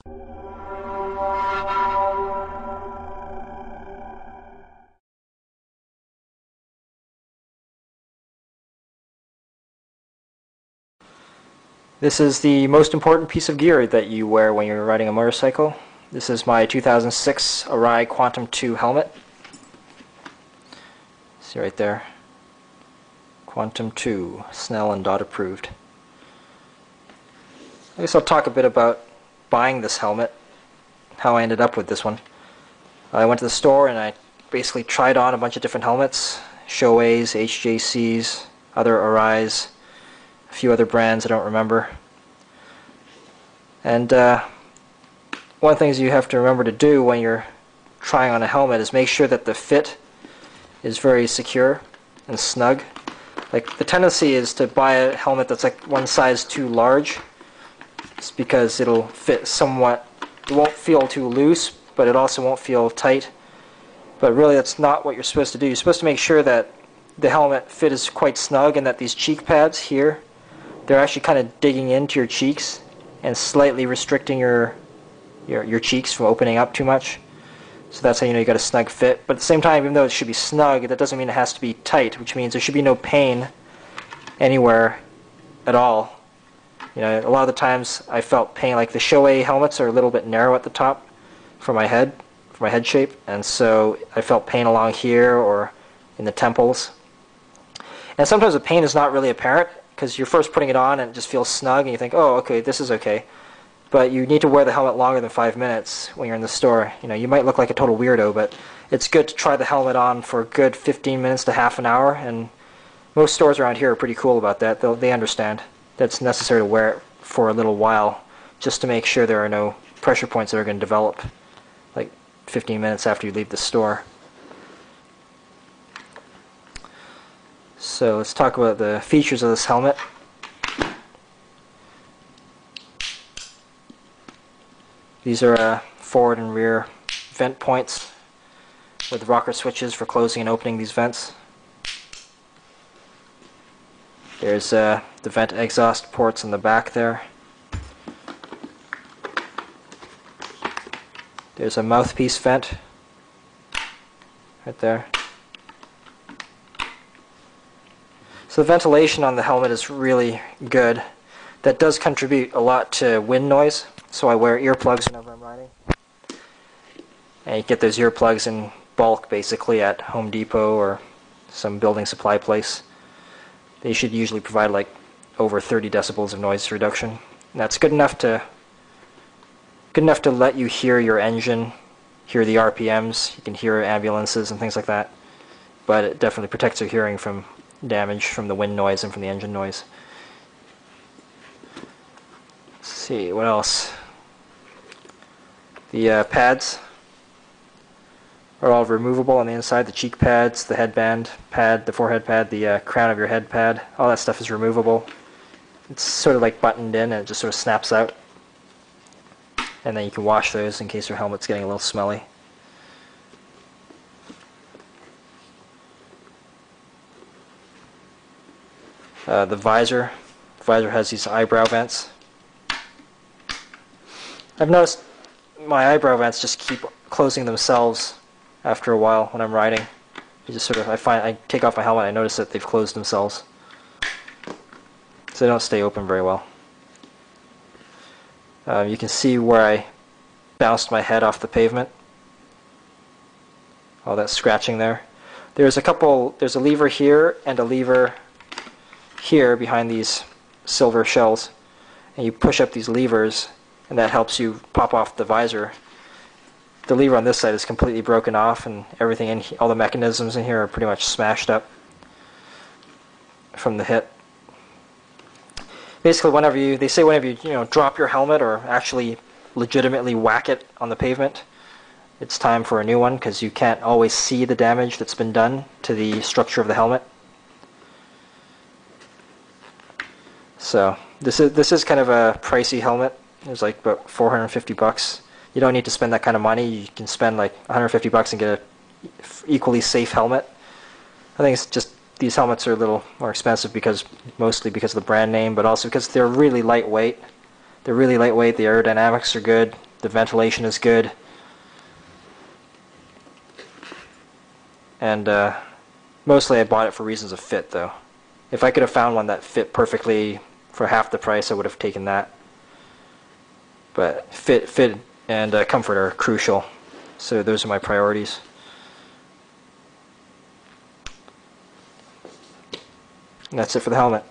This is the most important piece of gear that you wear when you're riding a motorcycle. This is my 2006 Arai Quantum 2 helmet. See right there. Quantum 2, Snell and Dodd approved. I guess I'll talk a bit about buying this helmet, how I ended up with this one. I went to the store and I basically tried on a bunch of different helmets, Shoei's, HJC's, other Arai's, a few other brands I don't remember. And one of the things you have to remember to do when you're trying on a helmet is make sure that the fit is very secure and snug. Like, the tendency is to buy a helmet that's like one size too large. It's because it'll fit somewhat, it won't feel too loose, but it also won't feel tight. But really that's not what you're supposed to do. You're supposed to make sure that the helmet fit is quite snug and that these cheek pads here, they're actually kind of digging into your cheeks and slightly restricting your cheeks from opening up too much. So that's how you know you got a snug fit. But at the same time, even though it should be snug, that doesn't mean it has to be tight, which means there should be no pain anywhere at all. You know, a lot of the times I felt pain, like the Shoei helmets are a little bit narrow at the top for my head shape, and so I felt pain along here or in the temples. And sometimes the pain is not really apparent because you're first putting it on and it just feels snug and you think, oh, okay, this is okay. But you need to wear the helmet longer than 5 minutes when you're in the store. You know, you might look like a total weirdo, but it's good to try the helmet on for a good 15 minutes to half an hour, and most stores around here are pretty cool about that. They understand that it's necessary to wear it for a little while just to make sure there are no pressure points that are going to develop like 15 minutes after you leave the store. So let's talk about the features of this helmet. These are forward and rear vent points with rocker switches for closing and opening these vents. There's the vent exhaust ports in the back there. There's a mouthpiece vent right there. So the ventilation on the helmet is really good. That does contribute a lot to wind noise, so I wear earplugs whenever I'm riding. And you get those earplugs in bulk basically at Home Depot or some building supply place. They should usually provide like over 30 decibels of noise reduction. And that's good enough to let you hear your engine, hear the RPMs, you can hear ambulances and things like that. But it definitely protects your hearing from damage from the wind noise and from the engine noise. Let's see, what else? The pads are all removable on the inside. The cheek pads, the headband pad, the forehead pad, the crown of your head pad, all that stuff is removable. It's sort of like buttoned in and it just sort of snaps out. And then you can wash those in case your helmet's getting a little smelly. The visor has these eyebrow vents. I've noticed my eyebrow vents just keep closing themselves after a while when I'm riding. You just sort of, I take off my helmet, I notice that they've closed themselves. So they don't stay open very well. You can see where I bounced my head off the pavement. All that scratching there. There's a lever here and a lever here behind these silver shells, and you push up these levers and that helps you pop off the visor. The lever on this side is completely broken off and everything in all the mechanisms in here are pretty much smashed up from the hit. Basically whenever you drop your helmet or actually legitimately whack it on the pavement, it's time for a new one because you can't always see the damage that's been done to the structure of the helmet. So this is kind of a pricey helmet. It's like about 450 bucks. You don't need to spend that kind of money. You can spend like 150 bucks and get a equally safe helmet. I think it's just these helmets are a little more expensive mostly because of the brand name, but also because they're really lightweight. They're really lightweight. The aerodynamics are good. The ventilation is good. And mostly I bought it for reasons of fit, though. If I could have found one that fit perfectly for half the price, I would have taken that. But fit and comfort are crucial. So those are my priorities. And that's it for the helmet.